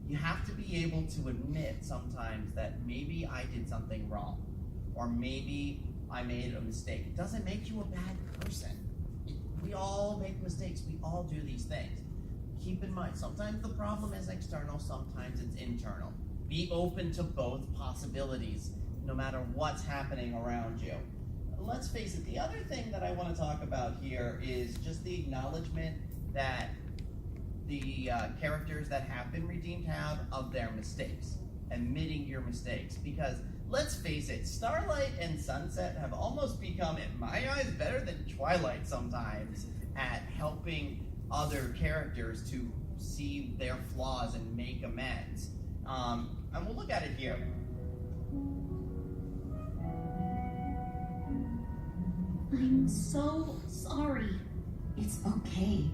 You have to be able to admit sometimes that maybe I did something wrong, or maybe I made a mistake. It doesn't make you a bad person. We all make mistakes. We all do these things. Keep in mind, sometimes the problem is external, sometimes it's internal. Be open to both possibilities, no matter what's happening around you. Let's face it, the other thing that I want to talk about here is just the acknowledgement that the characters that have been redeemed have of their mistakes. Admitting your mistakes. Because, let's face it, Starlight and Sunset have almost become, in my eyes, better than Twilight sometimes at helping other characters to see their flaws and make amends. And we'll look at it here. I'm so sorry. It's okay.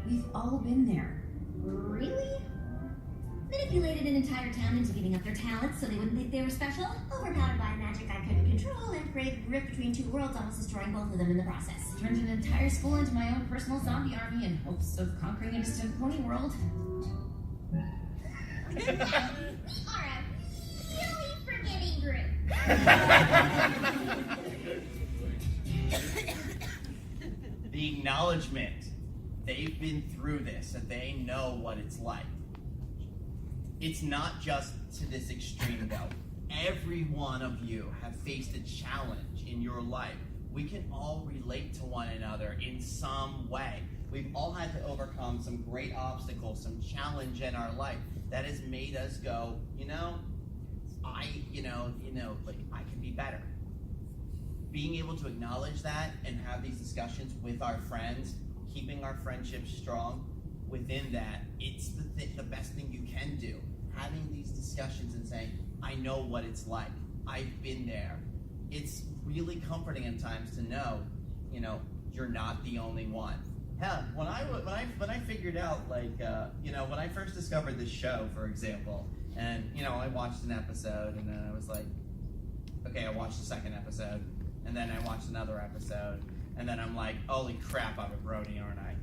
We've all been there. Really? Manipulated an entire town into giving up their talents so they wouldn't think they were special. Overpowered by magic I couldn't control and created a rift between two worlds, almost destroying both of them in the process. Turned an entire school into my own personal zombie army in hopes of conquering a distant pony world. We are a really forgiving group. The acknowledgement. They've been through this and they know what it's like. It's not just to this extreme though. Every one of you have faced a challenge in your life. We can all relate to one another in some way. We've all had to overcome some great obstacles, some challenge in our life that has made us go, like I can be better. Being able to acknowledge that and have these discussions with our friends, keeping our friendships strong within that, it's the best thing you can do. Having these discussions and saying, I know what it's like. I've been there. It's really comforting at times to know, you're not the only one. Hell, when I figured out, when I first discovered this show, for example, and, I watched an episode and then I was like, okay, I watched the second episode, and then I watched another episode, and then I'm like, holy crap, I'm a brony, aren't I?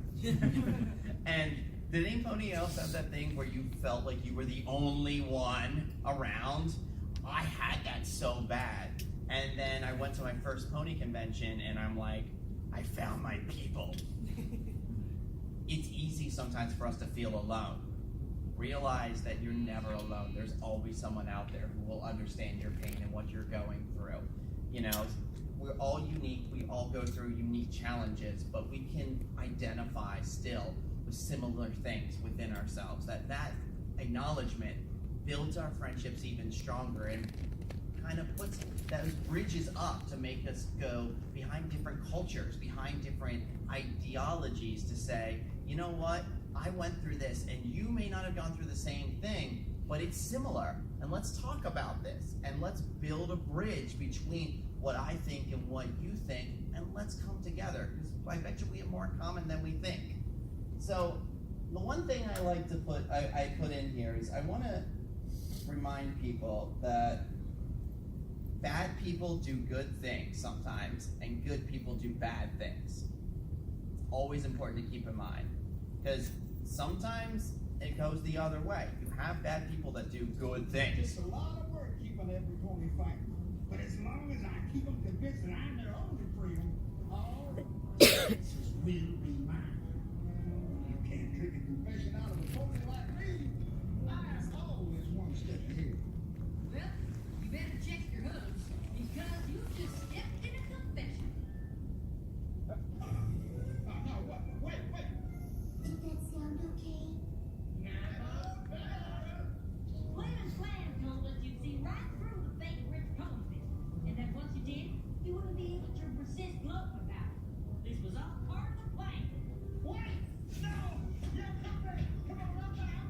And did anybody else have that thing where you felt like you were the only one around? I had that so bad. And then I went to my first pony convention and I'm like, I found my people. It's easy sometimes for us to feel alone. Realize that you're never alone. There's always someone out there who will understand your pain and what you're going through. We're all unique. We all go through unique challenges, but we can identify still with similar things within ourselves. That acknowledgement builds our friendships even stronger and kind of puts those bridges up to make us go behind different cultures, behind different ideologies to say, you know what, I went through this and you may not have gone through the same thing, but it's similar. And let's talk about this and let's build a bridge between what I think and what you think, and let's come together, because I bet you we have more in common than we think. So the one thing I like to put in here is I want to remind people that bad people do good things sometimes, and good people do bad things. It's always important to keep in mind, because sometimes it goes the other way. You have bad people that do good things. It's a lot of work keeping every pony fighting. But as long as I keep them convinced that I'm their only friend, all answers will be mine. You can't trick a confession out of a pony like me. I'm always one step ahead. Well, you better check your hooves, because you just stepped in a confession. No, wait. Did that sound okay? Clam told us you'd see right through the fake rich pony business, and that once you did, you wouldn't be able to resist gloating about it. This was all part of the plan. Wait! No! You're coming! Come on, run back!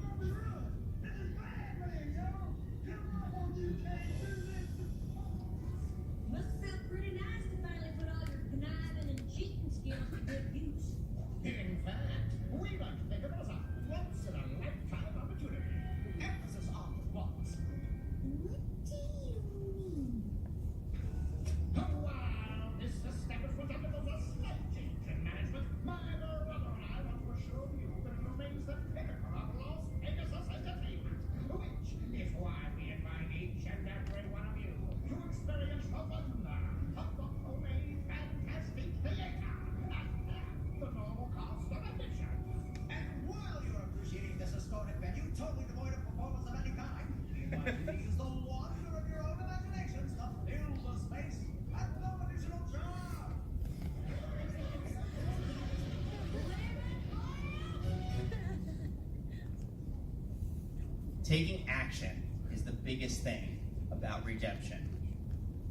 Taking action is the biggest thing about redemption.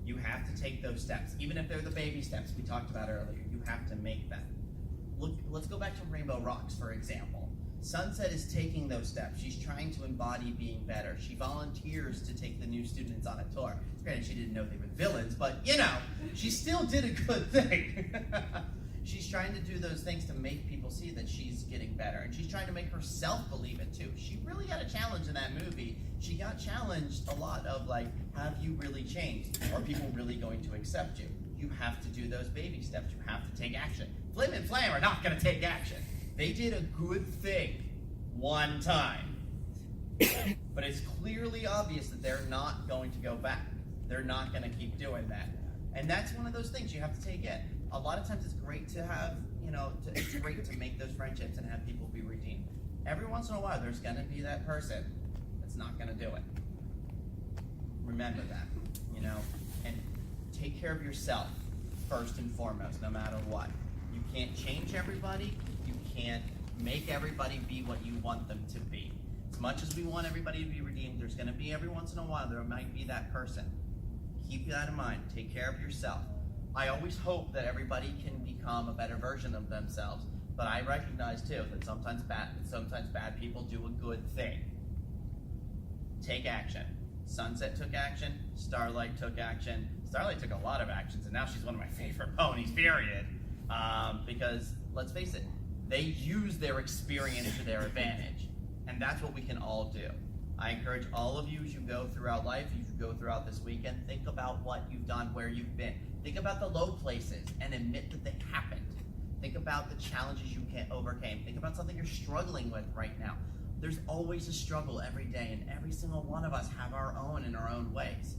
You have to take those steps, even if they're the baby steps we talked about earlier. You have to make them. Look, let's go back to Rainbow Rocks, for example. Sunset is taking those steps. She's trying to embody being better. She volunteers to take the new students on a tour. Granted, she didn't know they were villains, but she still did a good thing. She's trying to do those things to make people see that she's getting better. And she's trying to make herself believe it too. She really got a challenge in that movie. She got challenged a lot of like, have you really changed? Are people really going to accept you? You have to do those baby steps. You have to take action. Flim and Flam are not going to take action. They did a good thing one time. But it's clearly obvious that they're not going to go back. They're not going to keep doing that. And that's one of those things you have to take in. A lot of times it's great to have, it's great to make those friendships and have people be redeemed. Every once in a while, there's going to be that person that's not going to do it. Remember that, and take care of yourself first and foremost, no matter what. You can't change everybody. You can't make everybody be what you want them to be. As much as we want everybody to be redeemed, there's going to be every once in a while, there might be that person. Keep that in mind. Take care of yourself. I always hope that everybody can become a better version of themselves, but I recognize too that sometimes bad people do a good thing. Take action. Sunset took action. Starlight took action. Starlight took a lot of actions, and now she's one of my favorite ponies, period. Because, let's face it, they use their experience to their advantage, and that's what we can all do. I encourage all of you as you go throughout life, as you go throughout this weekend, think about what you've done, where you've been. Think about the low places and admit that they happened. Think about the challenges you overcame. Think about something you're struggling with right now. There's always a struggle every day, and every single one of us have our own in our own ways.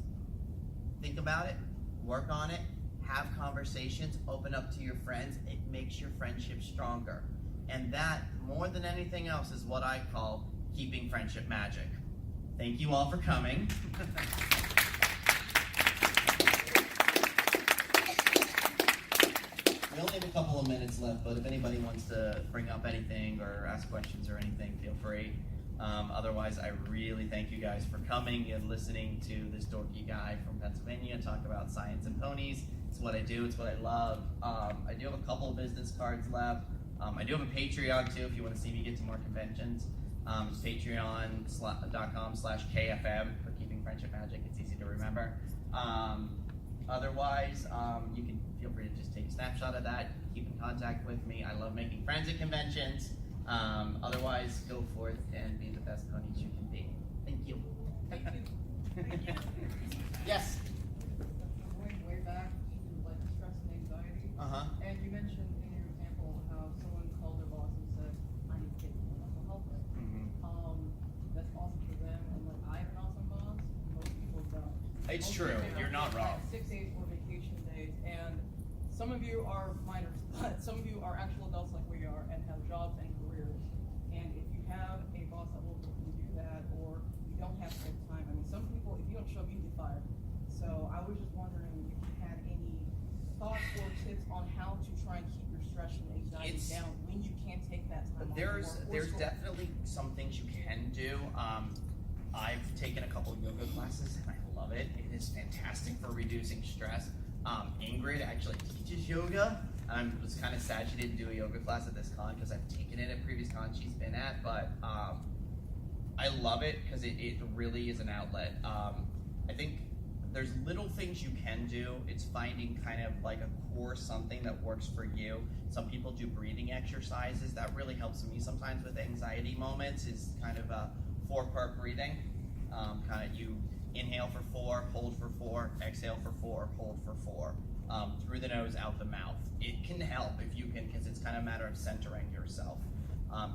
Think about it, work on it, have conversations, open up to your friends. It makes your friendship stronger. And that, more than anything else, is what I call keeping friendship magic. Thank you all for coming. We only have a couple of minutes left, but if anybody wants to bring up anything or ask questions or anything, feel free. Otherwise, I really thank you guys for coming and listening to this dorky guy from Pennsylvania talk about science and ponies. It's what I do. It's what I love. I do have a couple of business cards left. I do have a Patreon too if you want to see me get to more conventions. It's patreon.com/KFM for Keeping Friendship Magic. It's easy to remember. Otherwise, you can feel free to just take a snapshot of that. Keep in contact with me. I love making friends at conventions. Otherwise, go forth and be the best ponies you can be. Thank you. Thank you. Thank you. Yes. Going way back to like stress and anxiety. And you mentioned in your example how someone called their boss and said, "I need to get some mental health help." That's awesome for them, and like I have an awesome boss. Most people don't. It's Most true. people You're not wrong. 6 days for vacation days, and some of you are minors, but some of you are actual adults like we are and have jobs and careers. And if you have a boss that will do that, or you don't have to take time, I mean, some people, if you don't show up, you get fired. So I was just wondering if you had any thoughts or tips on how to try and keep your stress and anxiety down when you can't take that time off. There's definitely some things you can do. I've taken a couple of yoga classes and I love it. It is fantastic for reducing stress. Ingrid actually teaches yoga. I was kind of sad she didn't do a yoga class at this con because I've taken it at previous cons she's been at, but I love it because it really is an outlet. I think there's little things you can do. It's finding kind of like a core something that works for you. Some people do breathing exercises. That really helps me sometimes with anxiety moments, is kind of a 4-part breathing. Kind of you inhale for 4, hold for 4, exhale for 4, hold for 4. Through the nose, out the mouth. It can help if you can, because it's kind of a matter of centering yourself.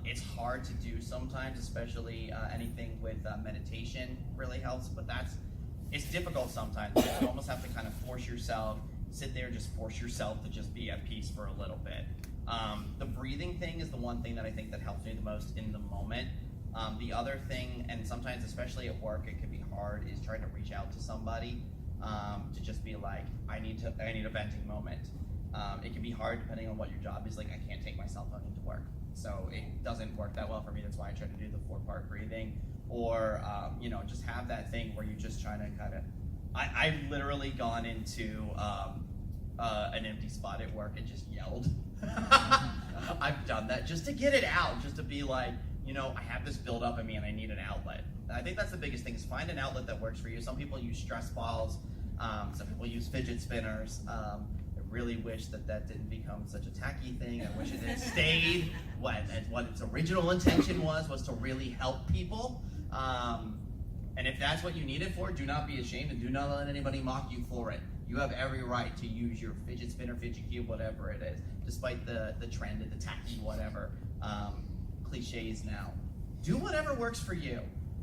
It's hard to do sometimes, especially anything with meditation really helps, but it's difficult sometimes. You almost have to kind of force yourself, sit there, just force yourself to just be at peace for a little bit. The breathing thing is the one thing that I think that helps me the most in the moment. The other thing, and sometimes especially at work it can be hard, is trying to reach out to somebody to just be like, I need a venting moment. It can be hard depending on what your job is. Like, I can't take my cell phone into work, so it doesn't work that well for me. That's why I try to do the 4-part breathing. or just have that thing where you're just trying to kind of. I've literally gone into an empty spot at work and just yelled. I've done that just to get it out, just to be like, I have this build up in me and I need an outlet. And I think that's the biggest thing, is find an outlet that works for you. Some people use stress balls, some people use fidget spinners. I really wish that didn't become such a tacky thing. I wish it had stayed what its original intention was to really help people. And if that's what you need it for, do not be ashamed and do not let anybody mock you for it. You have every right to use your fidget spinner, fidget cube, whatever it is, despite the trend and the tacky whatever cliches now. Do whatever works for you.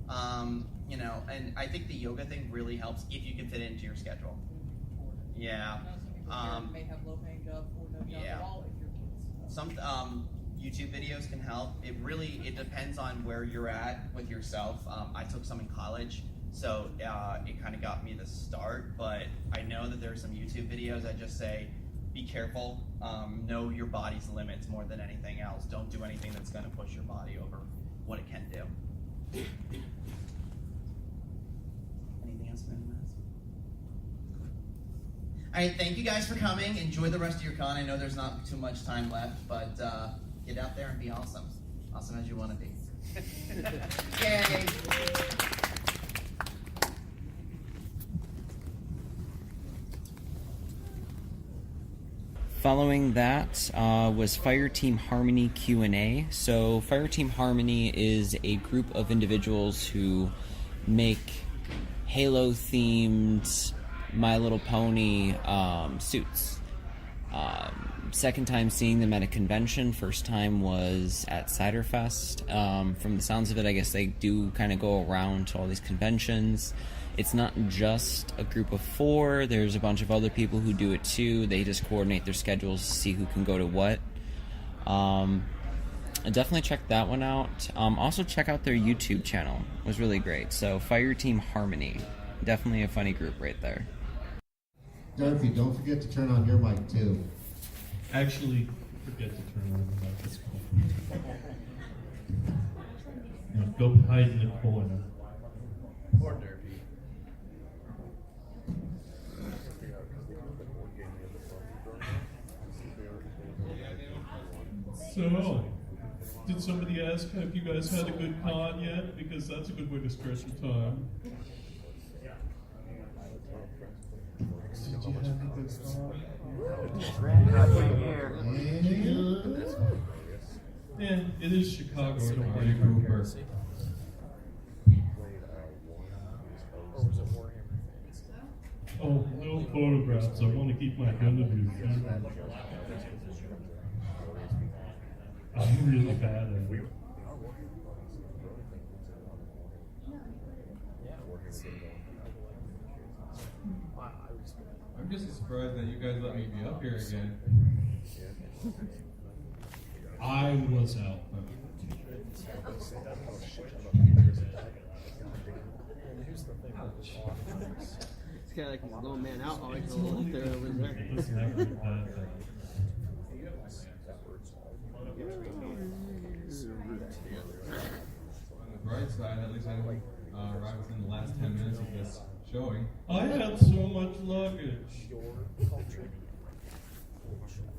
And I think the yoga thing really helps if you can fit it into your schedule. Yeah. Some people may have low-paying jobs or no job at all if you're kids. Some YouTube videos can help. It depends on where you're at with yourself. I took some in college, so it kind of got me the start, but I know that there are some YouTube videos that just say, be careful, know your body's limits more than anything else. Don't do anything that's going to push your body over what it can do. Anything else for anyone else? All right, thank you guys for coming. Enjoy the rest of your con. I know there's not too much time left, but get out there and be awesome. Awesome as you want to be. Yay! Following that was Fireteam Harmony Q&A. So Fireteam Harmony is a group of individuals who make Halo-themed My Little Pony suits. Second time seeing them at a convention. First time was at Ciderfest. From the sounds of it, I guess they do kind of go around to all these conventions. It's not just a group of 4. There's a bunch of other people who do it too. They just coordinate their schedules to see who can go to what. Definitely check that one out. Also check out their YouTube channel. It was really great. So Fireteam Harmony. Definitely a funny group right there. Dorothy, don't forget to turn on your mic too. Actually, forget to turn on the microphone. Now go hide in the corner. Poor Derpy. So, did somebody ask have you guys had a good con yet? Because that's a good way to stretch your time. Did you have a good con? Yeah, it is Chicago. Don't worry, Cooper. Oh, no photographs. I want to keep my interviews. I'm really bad at it. I'm just surprised that you guys let me be up here again. I was out. It's kind of like he's going man out. All I can look there over there. It's never a bad thing. On the bright side, at least I didn't arrive within the last 10 minutes of this showing. I had so much luggage.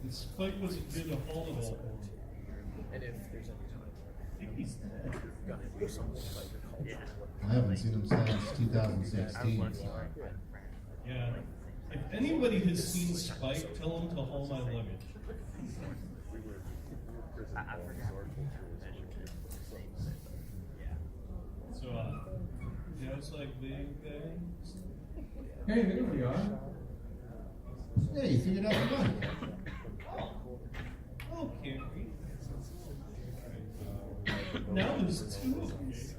And Spike wasn't here to haul it all. And if there's any I haven't seen him since 2016. Yeah. If anybody has seen Spike, tell him to haul my luggage. So, yeah, it's like big things. Hey, there we are. Yeah, you figured out the money. Oh, can't we? Now there's 2 of us.